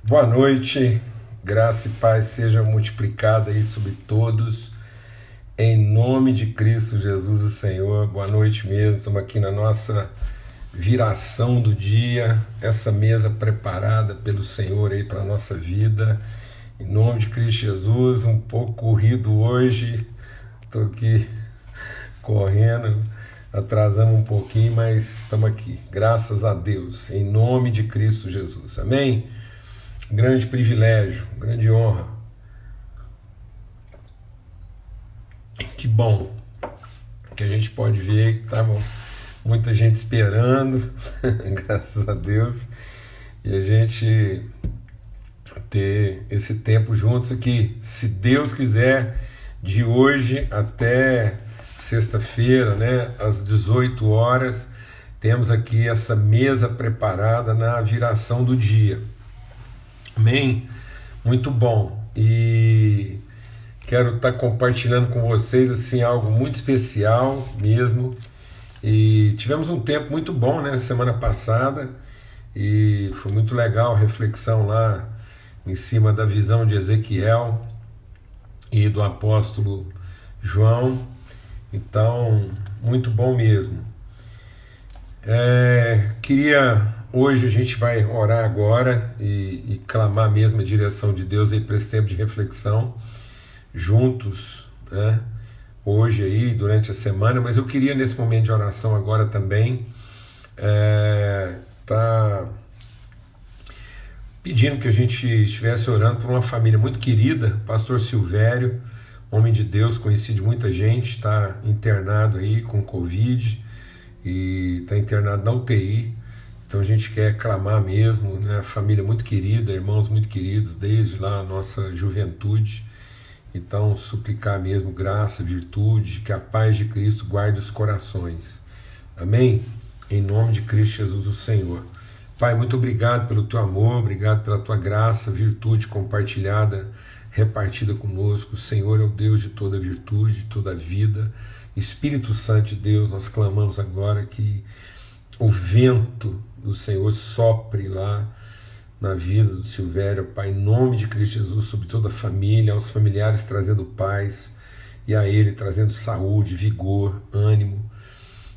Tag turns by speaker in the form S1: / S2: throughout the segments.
S1: Boa noite, graça e paz seja multiplicada aí sobre todos, em nome de Cristo Jesus o Senhor. Boa noite mesmo, estamos aqui na nossa viração do dia, essa mesa preparada pelo Senhor aí para a nossa vida, em nome de Cristo Jesus. Um pouco corrido hoje, estou aqui correndo, atrasamos um pouquinho, mas estamos aqui, graças a Deus, em nome de Cristo Jesus, amém? Grande privilégio, grande honra. Que bom que a gente pode ver que estava muita gente esperando, graças a Deus, e a gente ter esse tempo juntos aqui, se Deus quiser, de hoje até sexta-feira, né, às 18 horas, temos aqui essa mesa preparada na viração do dia. Amém? Muito bom. E quero estar compartilhando com vocês assim algo muito especial mesmo. E tivemos um tempo muito bom, né, semana passada, e foi muito legal a reflexão lá em cima da visão de Ezequiel e do apóstolo João. Então, muito bom mesmo. Hoje a gente vai orar agora e clamar mesmo a direção de Deus aí para esse tempo de reflexão juntos, né? Hoje aí, durante a semana, mas eu queria nesse momento de oração agora também tá pedindo que a gente estivesse orando por uma família muito querida, pastor Silvério, homem de Deus, conhecido de muita gente, está internado aí com Covid e está internado na UTI. Então a gente quer clamar mesmo, né? Família muito querida, irmãos muito queridos, desde lá a nossa juventude. Então suplicar mesmo graça, virtude, que a paz de Cristo guarde os corações. Amém? Em nome de Cristo Jesus o Senhor. Pai, muito obrigado pelo teu amor, obrigado pela tua graça, virtude compartilhada, repartida conosco. O Senhor é o Deus de toda virtude, de toda vida. Espírito Santo de Deus, nós clamamos agora que o vento do Senhor sopre lá na vida do Silvério, Pai, em nome de Cristo Jesus, sobre toda a família, aos familiares trazendo paz, e a ele trazendo saúde, vigor, ânimo.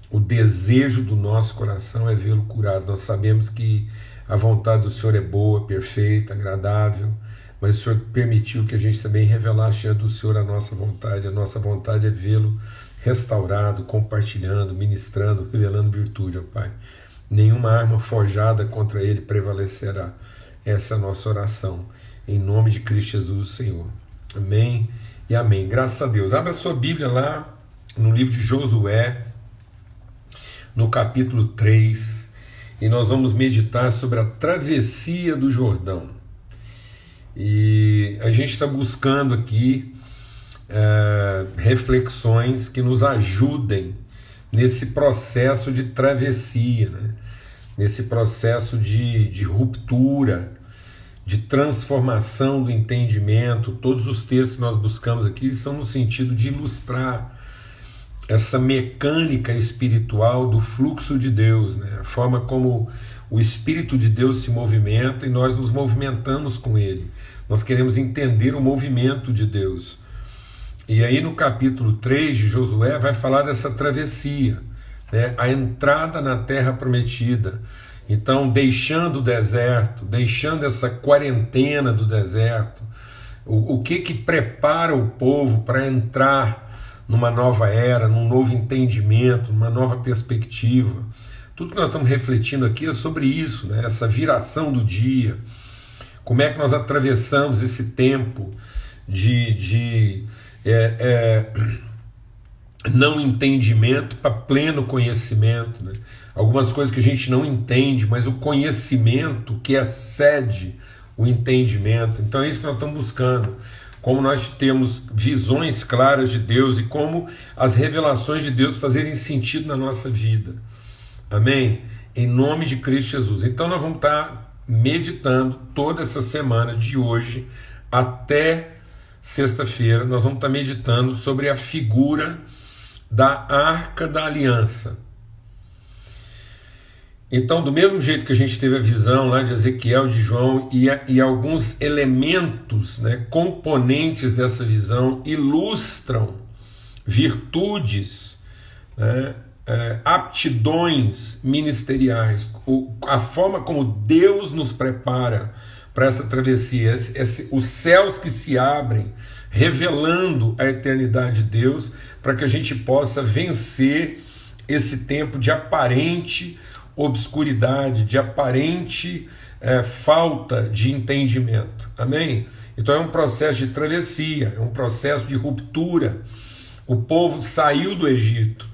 S1: O desejo do nosso coração é vê-lo curado. Nós sabemos que a vontade do Senhor é boa, perfeita, agradável, mas o Senhor permitiu que a gente também revelasse diante do Senhor a nossa vontade. A nossa vontade é vê-lo restaurado, compartilhando, ministrando, revelando virtude, ó Pai. Nenhuma arma forjada contra ele prevalecerá. Essa é a nossa oração. Em nome de Cristo Jesus, o Senhor. Amém e amém. Graças a Deus. Abra sua Bíblia lá no livro de Josué, no capítulo 3, e nós vamos meditar sobre a travessia do Jordão. E a gente está buscando aqui reflexões que nos ajudem nesse processo de travessia, né? Nesse processo de ruptura, de transformação do entendimento. Todos os textos que nós buscamos aqui são no sentido de ilustrar essa mecânica espiritual do fluxo de Deus, né? A forma como o Espírito de Deus se movimenta e nós nos movimentamos com ele. Nós queremos entender o movimento de Deus. E aí no capítulo 3 de Josué vai falar dessa travessia, né? A entrada na terra prometida. Então, deixando o deserto, deixando essa quarentena do deserto, o que prepara o povo para entrar numa nova era, num novo entendimento, numa nova perspectiva. Tudo que nós estamos refletindo aqui é sobre isso, né? Essa viração do dia. Como é que nós atravessamos esse tempo de não entendimento para pleno conhecimento, né? Algumas coisas que a gente não entende, mas o conhecimento que excede o entendimento. Então é isso que nós estamos buscando. Como nós temos visões claras de Deus e como as revelações de Deus fazerem sentido na nossa vida. Amém? Em nome de Cristo Jesus. Então nós vamos estar meditando toda essa semana, de hoje até sexta-feira, nós vamos estar meditando sobre a figura da Arca da Aliança. Então, do mesmo jeito que a gente teve a visão lá de Ezequiel, de João, e alguns elementos, né, componentes dessa visão ilustram virtudes, né, aptidões ministeriais, a forma como Deus nos prepara para essa travessia, os céus que se abrem, revelando a eternidade de Deus, para que a gente possa vencer esse tempo de aparente obscuridade, de aparente falta de entendimento. Amém? Então é um processo de travessia, é um processo de ruptura. O povo saiu do Egito,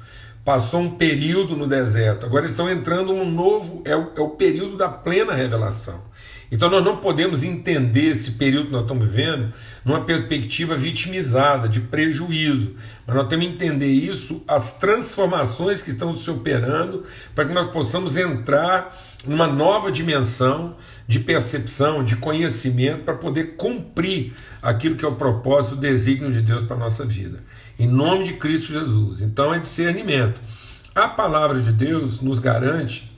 S1: passou um período no deserto, agora eles estão entrando num novo, é o período da plena revelação. Então nós não podemos entender esse período que nós estamos vivendo numa perspectiva vitimizada, de prejuízo, mas nós temos que entender isso, as transformações que estão se operando, para que nós possamos entrar numa nova dimensão de percepção, de conhecimento, para poder cumprir aquilo que é o propósito, o desígnio de Deus para a nossa vida. Em nome de Cristo Jesus. Então é discernimento. A palavra de Deus nos garante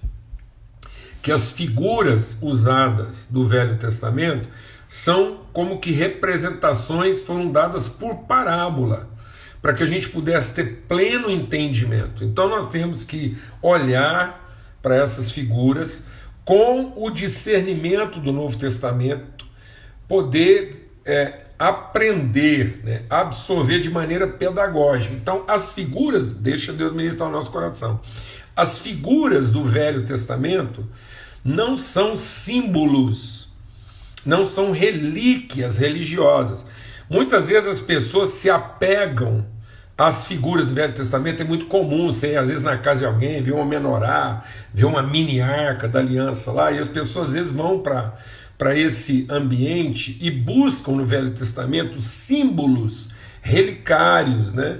S1: que as figuras usadas do Velho Testamento são como que representações, foram dadas por parábola, para que a gente pudesse ter pleno entendimento. Então nós temos que olhar para essas figuras com o discernimento do Novo Testamento, poder aprender, né, absorver de maneira pedagógica. Então as figuras, deixa Deus ministrar o nosso coração, as figuras do Velho Testamento não são símbolos, não são relíquias religiosas. Muitas vezes as pessoas se apegam às figuras do Velho Testamento. É muito comum você, às vezes, na casa de alguém, ver uma menorá, ver uma mini arca da aliança lá, e as pessoas às vezes vão para esse ambiente e buscam no Velho Testamento símbolos relicários, né?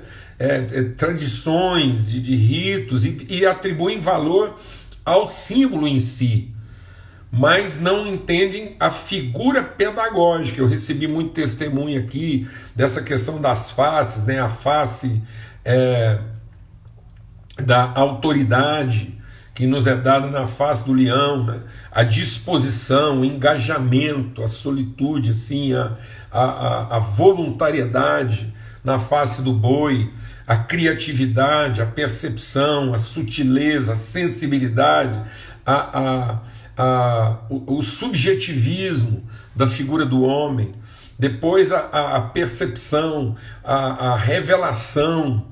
S1: Tradições de ritos, e atribuem valor ao símbolo em si, mas não entendem a figura pedagógica. Eu recebi muito testemunho aqui dessa questão das faces, né? A face da autoridade que nos é dada na face do leão, né? A disposição, o engajamento, a solitude, assim, a voluntariedade na face do boi, a criatividade, a percepção, a sutileza, a sensibilidade, o subjetivismo da figura do homem, depois a percepção, a revelação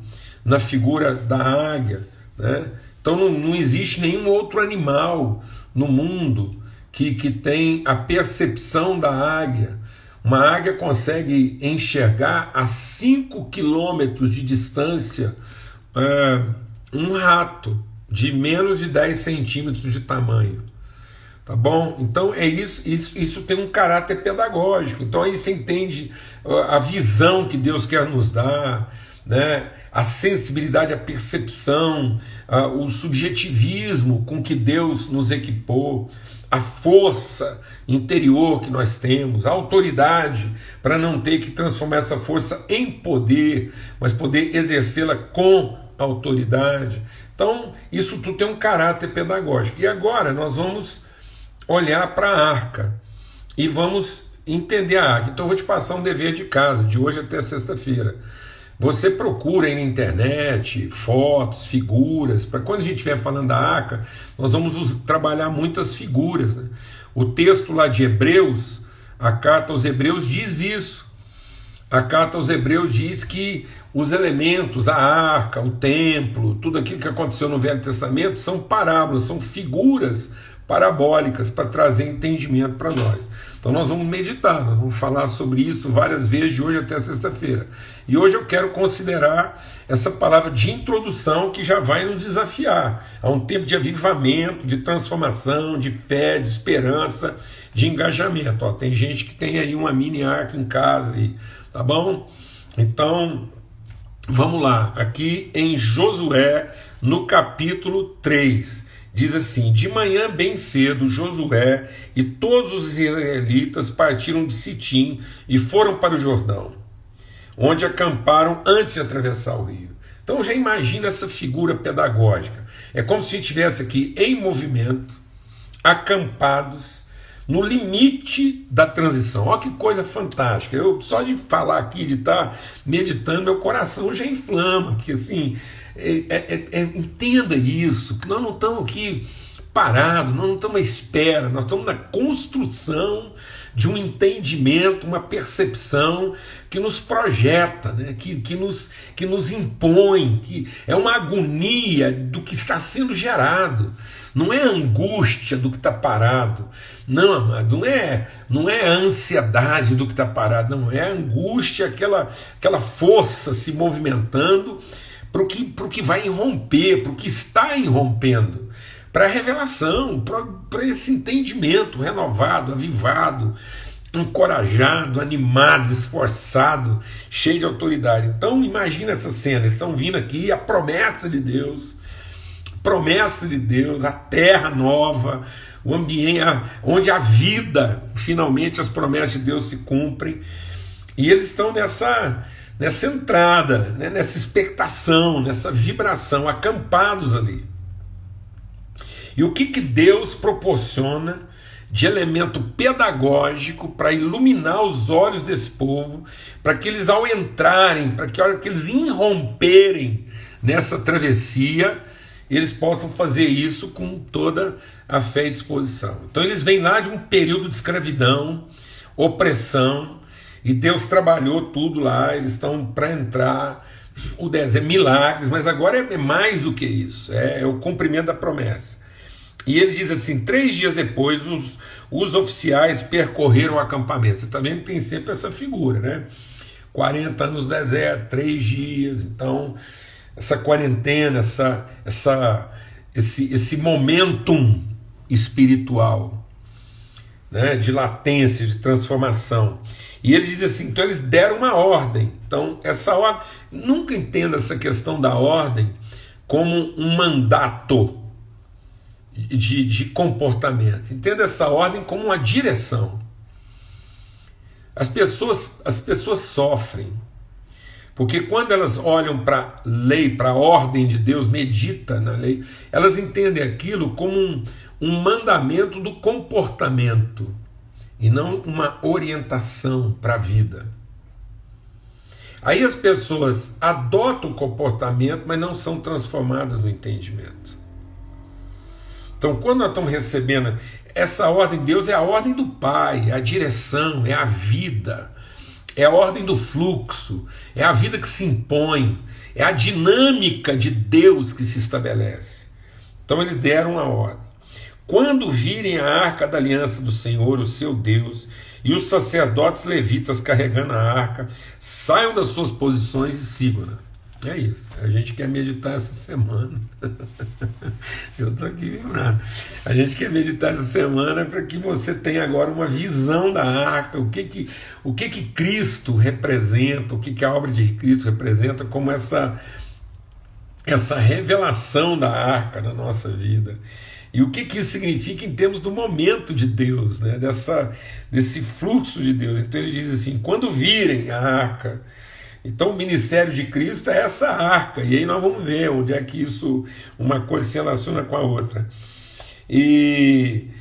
S1: na figura da águia, né? Então não existe nenhum outro animal no mundo que tem a percepção da águia. Uma águia consegue enxergar a 5 quilômetros de distância um rato de menos de 10 centímetros de tamanho. Tá bom? Então é isso tem um caráter pedagógico. Então aí você entende a visão que Deus quer nos dar, né? A sensibilidade, a percepção, o subjetivismo com que Deus nos equipou, a força interior que nós temos, a autoridade para não ter que transformar essa força em poder, mas poder exercê-la com autoridade. Então isso tudo tem um caráter pedagógico. E agora nós vamos olhar para a arca e vamos entender a arca. Então eu vou te passar um dever de casa, de hoje até sexta-feira. Você procura aí na internet fotos, figuras, para quando a gente estiver falando da arca, nós vamos trabalhar muitas figuras, né? O texto lá de Hebreus, a carta aos Hebreus diz isso. A carta aos Hebreus diz que os elementos, a arca, o templo, tudo aquilo que aconteceu no Velho Testamento são parábolas, são figuras parabólicas para trazer entendimento para nós. Então nós vamos meditar, nós vamos falar sobre isso várias vezes de hoje até sexta-feira. E hoje eu quero considerar essa palavra de introdução que já vai nos desafiar a um tempo de avivamento, de transformação, de fé, de esperança, de engajamento. Tem gente que tem aí uma mini arca em casa, aí, tá bom? Então vamos lá, aqui em Josué, no capítulo 3. Diz assim: de manhã bem cedo, Josué e todos os israelitas partiram de Sitim e foram para o Jordão, onde acamparam antes de atravessar o rio. Então já imagina essa figura pedagógica. É como se a gente estivesse aqui em movimento, acampados, no limite da transição. Olha que coisa fantástica. Eu só de falar aqui, de estar meditando, meu coração já inflama, porque assim, entenda isso, que nós não estamos aqui parados, nós não estamos à espera, nós estamos na construção de um entendimento, uma percepção que nos projeta, né? que nos impõe, que é uma agonia do que está sendo gerado. Não é a angústia do que está parado, não, amado, não é a ansiedade do que está parado, não, é a angústia, aquela força se movimentando para o que vai irromper, para o que está irrompendo, para a revelação, para esse entendimento renovado, avivado, encorajado, animado, esforçado, cheio de autoridade. Então imagina essa cena, eles estão vindo aqui, a promessa de Deus, a terra nova, o ambiente onde a vida, finalmente as promessas de Deus se cumprem, e eles estão nessa entrada, né, nessa expectação, nessa vibração, acampados ali. E o que Deus proporciona de elemento pedagógico para iluminar os olhos desse povo, para que eles, ao entrarem, para que a hora que eles irromperem nessa travessia, eles possam fazer isso com toda a fé e disposição. Então eles vêm lá de um período de escravidão, opressão, e Deus trabalhou tudo lá, eles estão para entrar, o deserto, milagres, mas agora é mais do que isso, é o cumprimento da promessa. E ele diz assim, 3 dias depois os oficiais percorreram o acampamento. Você está vendo que tem sempre essa figura, né? 40 anos no deserto, 3 dias, então essa quarentena, esse momentum espiritual, né, de latência, de transformação. E ele diz assim, então eles deram uma ordem. Então essa ordem, nunca entenda essa questão da ordem como um mandato de comportamento. Entenda essa ordem como uma direção. As pessoas sofrem, porque quando elas olham para a lei, para a ordem de Deus, meditam na lei, elas entendem aquilo como um mandamento do comportamento e não uma orientação para a vida. Aí as pessoas adotam o comportamento, mas não são transformadas no entendimento. Então, quando nós estamos recebendo essa ordem de Deus, é a ordem do Pai, é a direção, é a vida, é a ordem do fluxo, é a vida que se impõe, é a dinâmica de Deus que se estabelece. Então eles deram a ordem. Quando virem a arca da aliança do Senhor, o seu Deus, e os sacerdotes levitas carregando a arca, saiam das suas posições e sigam-na. É isso, a gente quer meditar essa semana. Eu estou aqui vibrando. A gente quer meditar essa semana para que você tenha agora uma visão da arca, o que Cristo representa, o que a obra de Cristo representa, como essa revelação da arca na nossa vida. E o que isso significa em termos do momento de Deus, né? Desse fluxo de Deus. Então ele diz assim, quando virem a arca. Então o ministério de Cristo é essa arca, e aí nós vamos ver onde é que uma coisa se relaciona com a outra. E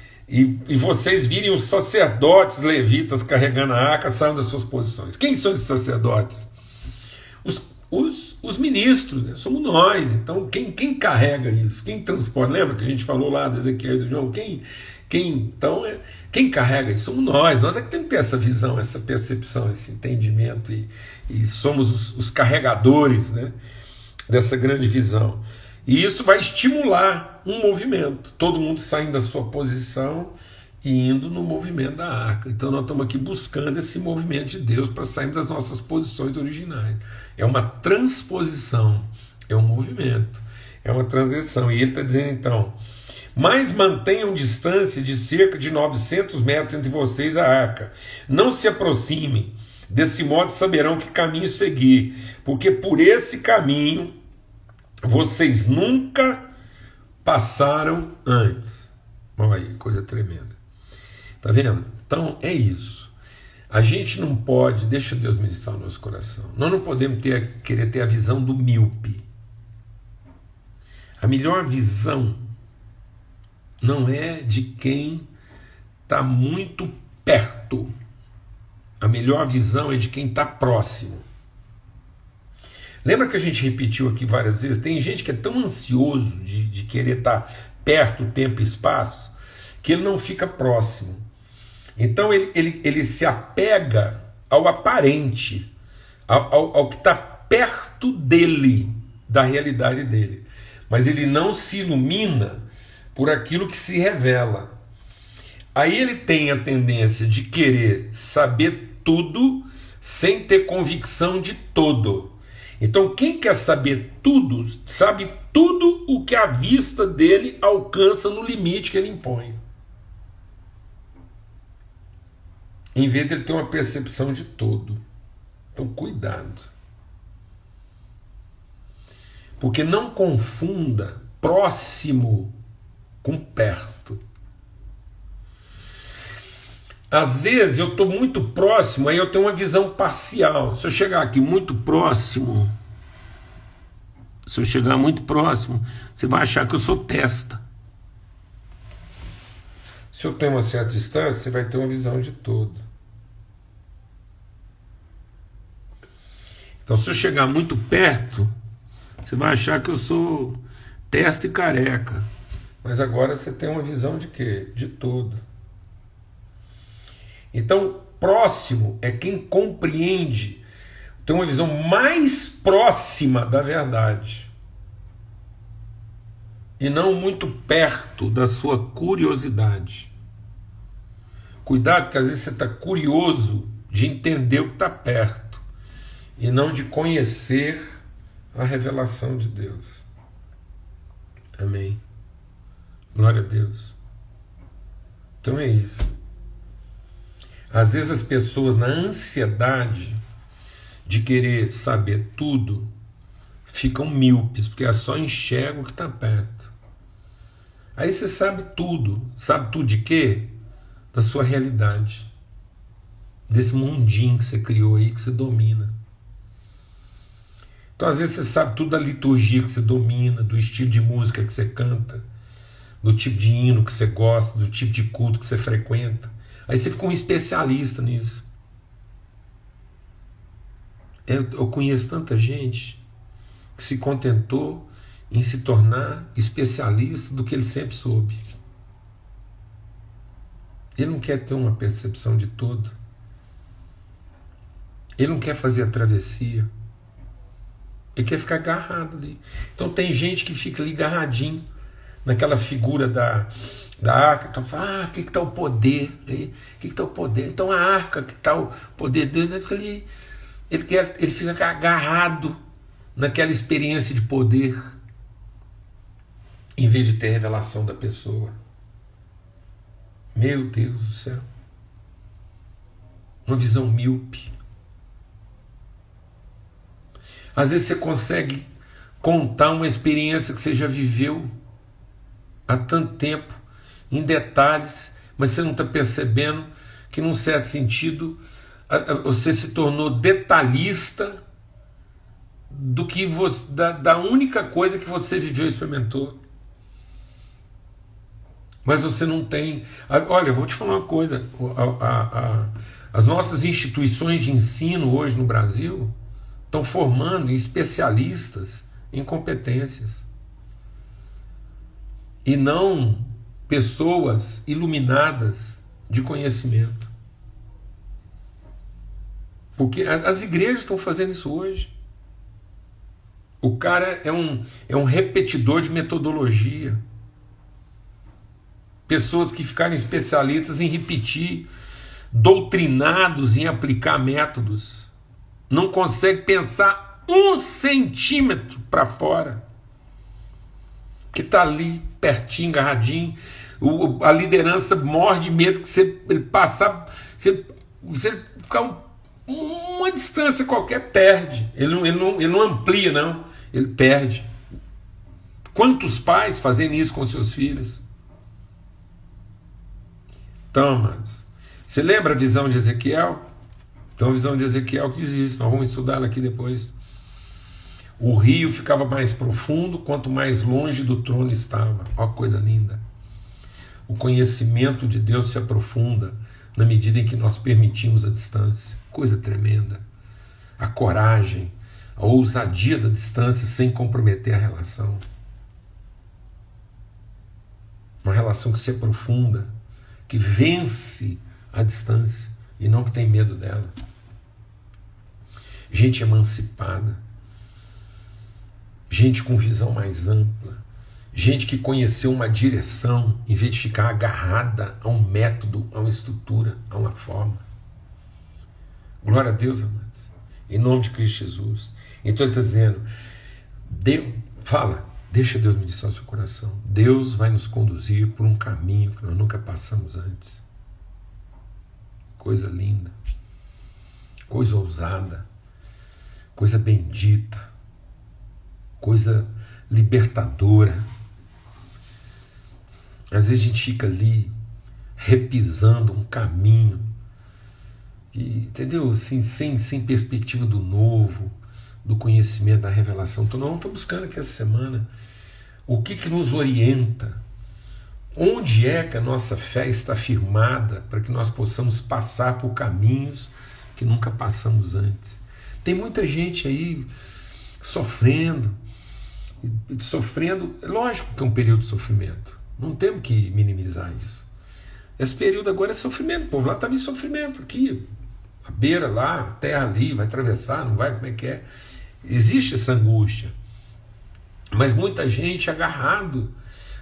S1: vocês virem os sacerdotes levitas carregando a arca, saiam das suas posições. Quem são esses sacerdotes? Os ministros, né? Somos nós. Então quem carrega isso? Quem transporta? Lembra que a gente falou lá do Ezequiel e do João? Quem carrega isso? Somos nós é que temos que ter essa visão, essa percepção, esse entendimento, e somos os carregadores, né, dessa grande visão. E isso vai estimular um movimento, todo mundo saindo da sua posição e indo no movimento da arca. Então nós estamos aqui buscando esse movimento de Deus para sair das nossas posições originais. É uma transposição, é um movimento, é uma transgressão. E ele está dizendo então, mas mantenham distância de cerca de 900 metros entre vocês e a arca. Não se aproximem, desse modo saberão que caminho seguir, porque por esse caminho vocês nunca passaram antes. Olha aí, coisa tremenda. Tá vendo? Então é isso. A gente não pode, deixa Deus ministrar o nosso coração. Nós não podemos querer ter a visão do míope. A melhor visão não é de quem está muito perto. A melhor visão é de quem está próximo. Lembra que a gente repetiu aqui várias vezes? Tem gente que é tão ansioso de querer estar perto, tempo e espaço, que ele não fica próximo. Então ele se apega ao aparente, ao que está perto dele, da realidade dele. Mas ele não se ilumina por aquilo que se revela. Aí ele tem a tendência de querer saber tudo sem ter convicção de todo. Então quem quer saber tudo, sabe tudo o que a vista dele alcança no limite que ele impõe. Em vez de ele ter uma percepção de todo. Então cuidado. Porque não confunda próximo com perto. Às vezes eu estou muito próximo, aí eu tenho uma visão parcial. Se eu chegar aqui muito próximo, você vai achar que eu sou testa. Se eu tenho uma certa distância, você vai ter uma visão de todo. Então, se eu chegar muito perto, você vai achar que eu sou testa e careca. Mas agora você tem uma visão de quê? De todo. Então, próximo é quem compreende, tem uma visão mais próxima da verdade. E não muito perto da sua curiosidade. Cuidado, que às vezes você está curioso de entender o que está perto e não de conhecer a revelação de Deus. Amém. Glória a Deus. Então é isso. Às vezes as pessoas, na ansiedade de querer saber tudo, ficam míopes, porque elas só enxergam o que está perto. Aí você sabe tudo de quê? Da sua realidade, desse mundinho que você criou aí, que você domina. Então às vezes você sabe tudo da liturgia que você domina, do estilo de música que você canta, do tipo de hino que você gosta, do tipo de culto que você frequenta. Aí você fica um especialista nisso. Eu conheço tanta gente que se contentou em se tornar especialista do que ele sempre soube. Ele não quer ter uma percepção de todo. Ele não quer fazer a travessia. Ele quer ficar agarrado ali. Então tem gente que fica ali agarradinho naquela figura da arca. Então fala, o que está o poder? O que está o poder? Então a arca que está o poder dele, ele fica ali, ele fica agarrado naquela experiência de poder, em vez de ter revelação da pessoa. Meu Deus do céu. Uma visão míope. Às vezes você consegue contar uma experiência que você já viveu há tanto tempo, em detalhes, mas você não está percebendo que, num certo sentido, você se tornou detalhista do que da única coisa que você viveu e experimentou. Mas você não tem... Olha, eu vou te falar uma coisa. As nossas instituições de ensino hoje no Brasil estão formando especialistas em competências. E não pessoas iluminadas de conhecimento. Porque as igrejas estão fazendo isso hoje. O cara é um repetidor de metodologia. Pessoas que ficaram especialistas em repetir, doutrinados em aplicar métodos. Não consegue pensar 1 centímetro para fora. Que está ali, pertinho, agarradinho. A liderança morre de medo que você passar, você ficar uma distância qualquer, perde. Ele não amplia, não. Ele perde. Quantos pais fazem isso com seus filhos? Então, amados, você lembra a visão de Ezequiel? Então a visão de Ezequiel que diz isso, nós vamos estudar ela aqui depois. O rio ficava mais profundo quanto mais longe do trono estava. Ó, coisa linda. O conhecimento de Deus se aprofunda na medida em que nós permitimos a distância. Coisa tremenda. A coragem, a ousadia da distância sem comprometer a relação. Uma relação que se aprofunda, que vence a distância e não que tem medo dela. Gente emancipada, gente com visão mais ampla, gente que conheceu uma direção em vez de ficar agarrada a um método, a uma estrutura, a uma forma. Glória a Deus, amados, em nome de Cristo Jesus. Então ele está dizendo, deixa Deus ministrar o seu coração. Deus vai nos conduzir por um caminho que nós nunca passamos antes. Coisa linda, coisa ousada, coisa bendita, coisa libertadora. Às vezes a gente fica ali repisando um caminho, entendeu? Assim, sem perspectiva do novo, do conhecimento, da revelação. Então nós estamos buscando aqui essa semana o que nos orienta, onde é que a nossa fé está firmada para que nós possamos passar por caminhos que nunca passamos antes. Tem muita gente aí sofrendo, lógico que é um período de sofrimento, não temos que minimizar isso. Esse período agora é sofrimento, o povo lá estava em sofrimento, aqui, a beira lá, a terra ali, vai atravessar, não vai, como é que é? Existe essa angústia, mas muita gente agarrado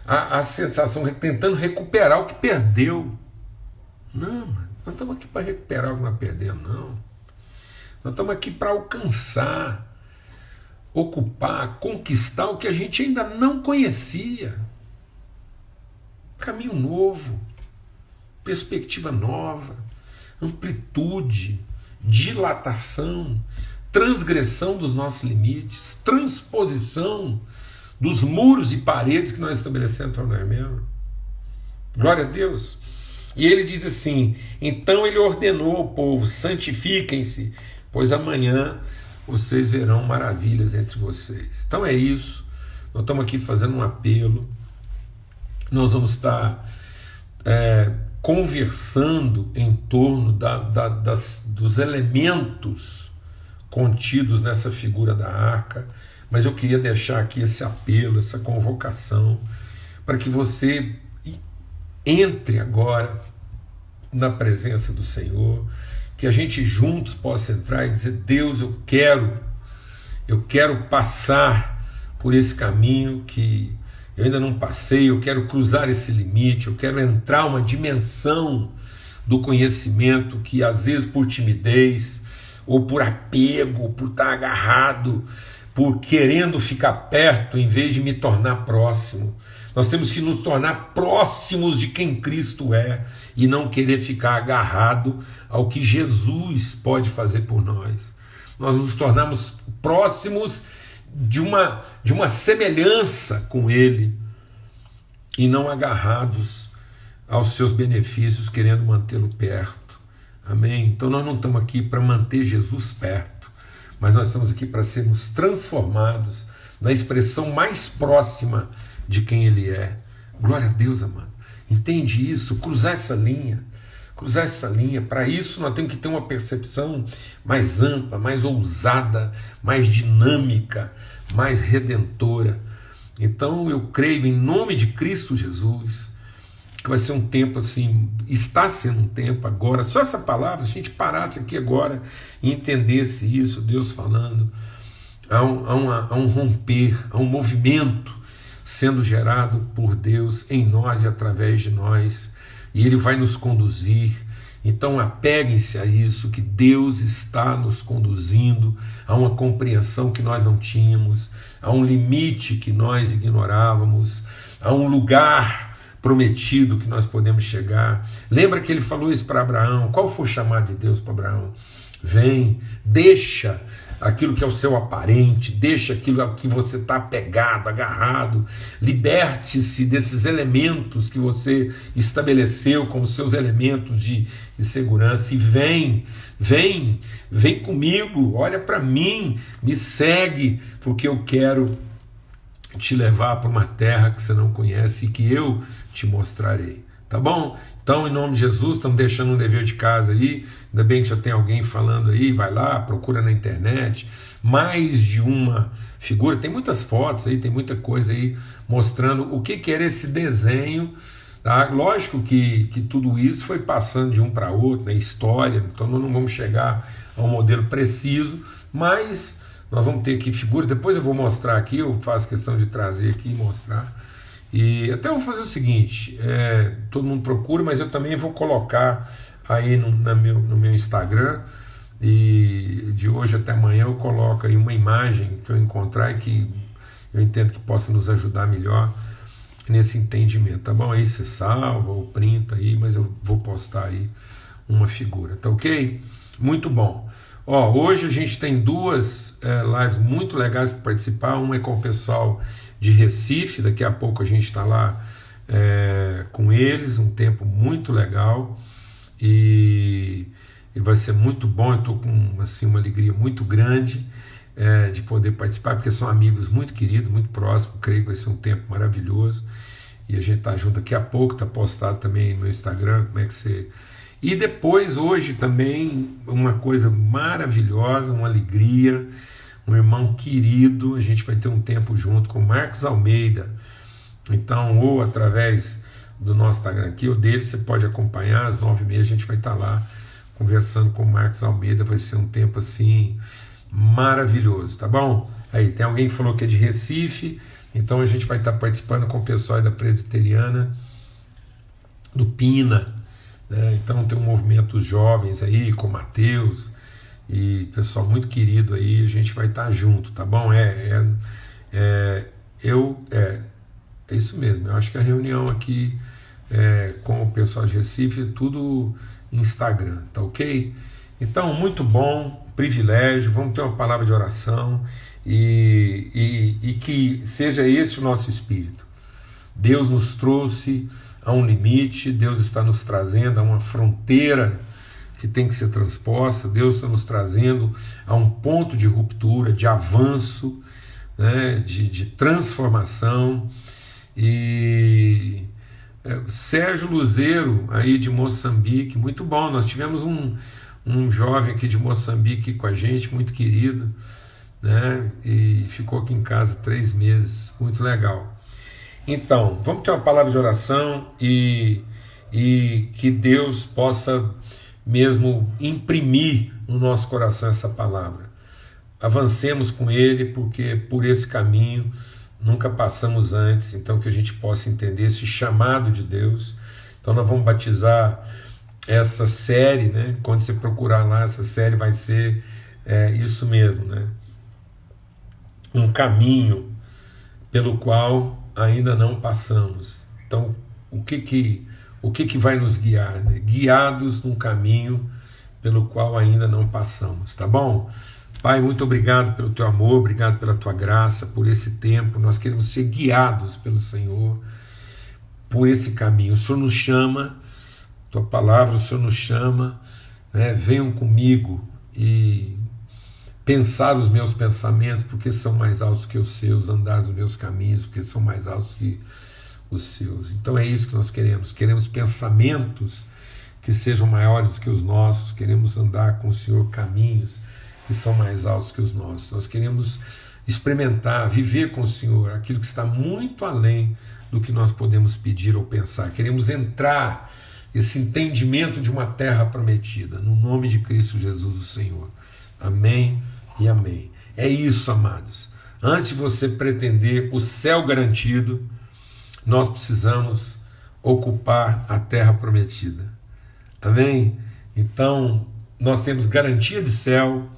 S1: a sensação, tentando recuperar o que perdeu. Não, mano, nós estamos aqui para recuperar o que nós perdemos, não. Nós estamos aqui para alcançar, ocupar, conquistar o que a gente ainda não conhecia. Caminho novo, perspectiva nova, amplitude, dilatação, transgressão dos nossos limites, transposição dos muros e paredes que nós estabelecemos entre nós mesmos. Glória a Deus. E ele diz assim, então ele ordenou ao povo, santifiquem-se, pois amanhã vocês verão maravilhas entre vocês. Então é isso, nós estamos aqui fazendo um apelo, nós vamos estar conversando em torno dos elementos contidos nessa figura da arca, mas eu queria deixar aqui esse apelo, essa convocação, para que você entre agora na presença do Senhor, que a gente juntos possa entrar e dizer, Deus, eu quero passar por esse caminho que eu ainda não passei, eu quero cruzar esse limite, eu quero entrar uma dimensão do conhecimento que às vezes por timidez, ou por apego, por estar agarrado, por querendo ficar perto em vez de me tornar próximo. Nós temos que nos tornar próximos de quem Cristo é e não querer ficar agarrado ao que Jesus pode fazer por nós. Nós nos tornamos próximos de uma semelhança com Ele e não agarrados aos seus benefícios, querendo mantê-lo perto. Amém? Então nós não estamos aqui para manter Jesus perto, mas nós estamos aqui para sermos transformados na expressão mais próxima de quem Ele é. Glória a Deus, amado. Entende isso? Cruzar essa linha. Para isso nós temos que ter uma percepção mais ampla, mais ousada, mais dinâmica, mais redentora. Então eu creio em nome de Cristo Jesus que vai ser um tempo assim, está sendo um tempo agora, só essa palavra, se a gente parasse aqui agora e entendesse isso, Deus falando, há um romper, há um movimento sendo gerado por Deus em nós e através de nós, e Ele vai nos conduzir. Então apeguem-se a isso, que Deus está nos conduzindo a uma compreensão que nós não tínhamos, a um limite que nós ignorávamos, a um lugar prometido que nós podemos chegar. Lembra que Ele falou isso para Abraão? Qual foi o chamado de Deus para Abraão? Vem, deixa aquilo que é o seu aparente, deixa aquilo a que você está apegado, agarrado, liberte-se desses elementos que você estabeleceu como seus elementos de segurança e vem comigo, olha para mim, me segue, porque eu quero te levar para uma terra que você não conhece e que eu te mostrarei. Tá bom? Então, em nome de Jesus, estamos deixando um dever de casa aí. Ainda bem que já tem alguém falando aí, vai lá, procura na internet. Mais de uma figura, tem muitas fotos aí, tem muita coisa aí mostrando o que era esse desenho. Tá? Lógico que tudo isso foi passando de um para outro, na história, então nós não vamos chegar a um modelo preciso, mas nós vamos ter aqui figuras. Depois eu vou mostrar aqui, eu faço questão de trazer aqui e mostrar. E até eu vou fazer o seguinte, todo mundo procura, mas eu também vou colocar aí no meu Instagram, e de hoje até amanhã eu coloco aí uma imagem que eu encontrar e que eu entendo que possa nos ajudar melhor nesse entendimento, tá bom? Aí você salva ou printa aí, mas eu vou postar aí uma figura, tá ok? Muito bom. Ó, hoje a gente tem duas lives muito legais para participar, uma é com o pessoal de Recife, daqui a pouco a gente está lá com eles, um tempo muito legal e vai ser muito bom. Eu estou com assim, uma alegria muito grande de poder participar, porque são amigos muito queridos, muito próximos, creio que vai ser um tempo maravilhoso e a gente está junto daqui a pouco, está postado também no meu Instagram, como é que você... E depois, hoje também, uma coisa maravilhosa, uma alegria, um irmão querido, a gente vai ter um tempo junto com o Marcos Almeida. Então, ou através do nosso Instagram aqui, ou dele, você pode acompanhar, às 9h30 a gente vai estar lá conversando com o Marcos Almeida, vai ser um tempo assim maravilhoso, tá bom? Aí, tem alguém que falou que é de Recife, então a gente vai estar participando com o pessoal da Presbiteriana, do Pina, né? Então tem um movimento dos jovens aí, com o Mateus, e pessoal muito querido aí, a gente vai estar junto, tá bom? É isso mesmo, eu acho que a reunião aqui com o pessoal de Recife é tudo Instagram, tá ok? Então, muito bom, privilégio, vamos ter uma palavra de oração e que seja esse o nosso espírito. Deus nos trouxe a um limite, Deus está nos trazendo a uma fronteira que tem que ser transposta, Deus está nos trazendo a um ponto de ruptura, de avanço, né, de transformação. E Sérgio Luzeiro, aí de Moçambique, muito bom, nós tivemos um jovem aqui de Moçambique com a gente, muito querido, né, e ficou aqui em casa 3 meses, muito legal. Então, vamos ter uma palavra de oração e que Deus possa mesmo imprimir no nosso coração essa palavra. Avancemos com Ele, porque por esse caminho nunca passamos antes, então que a gente possa entender esse chamado de Deus. Então nós vamos batizar essa série, né? Quando você procurar lá, essa série vai ser isso mesmo, né? Um caminho pelo qual ainda não passamos. Então, o que vai nos guiar? Né? Guiados num caminho pelo qual ainda não passamos, tá bom? Pai, muito obrigado pelo teu amor, obrigado pela tua graça, por esse tempo. Nós queremos ser guiados pelo Senhor por esse caminho. O Senhor nos chama, tua palavra, o Senhor nos chama, né? Venham comigo e pensar os meus pensamentos, porque são mais altos que os seus, andar nos meus caminhos, porque são mais altos que os seus. Então é isso que nós queremos pensamentos que sejam maiores do que os nossos, queremos andar com o Senhor caminhos que são mais altos que os nossos, nós queremos experimentar, viver com o Senhor aquilo que está muito além do que nós podemos pedir ou pensar, queremos entrar esse entendimento de uma terra prometida, no nome de Cristo Jesus o Senhor. Amém e amém. É isso, amados. Antes de você pretender o céu garantido, nós precisamos ocupar a terra prometida. Amém? Então, nós temos garantia de céu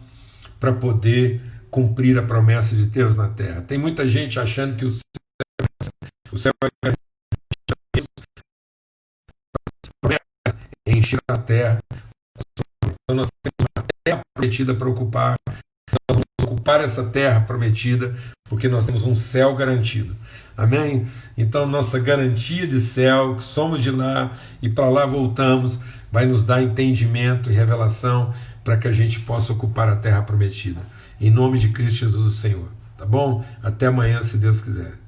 S1: para poder cumprir a promessa de Deus na terra. Tem muita gente achando que o céu é garantido, é encher a terra. Então, nós temos uma terra prometida para ocupar. Nós vamos ocupar essa terra prometida, porque nós temos um céu garantido. Amém? Então, nossa garantia de céu, que somos de lá e para lá voltamos, vai nos dar entendimento e revelação para que a gente possa ocupar a terra prometida. Em nome de Cristo Jesus, o Senhor. Tá bom? Até amanhã, se Deus quiser.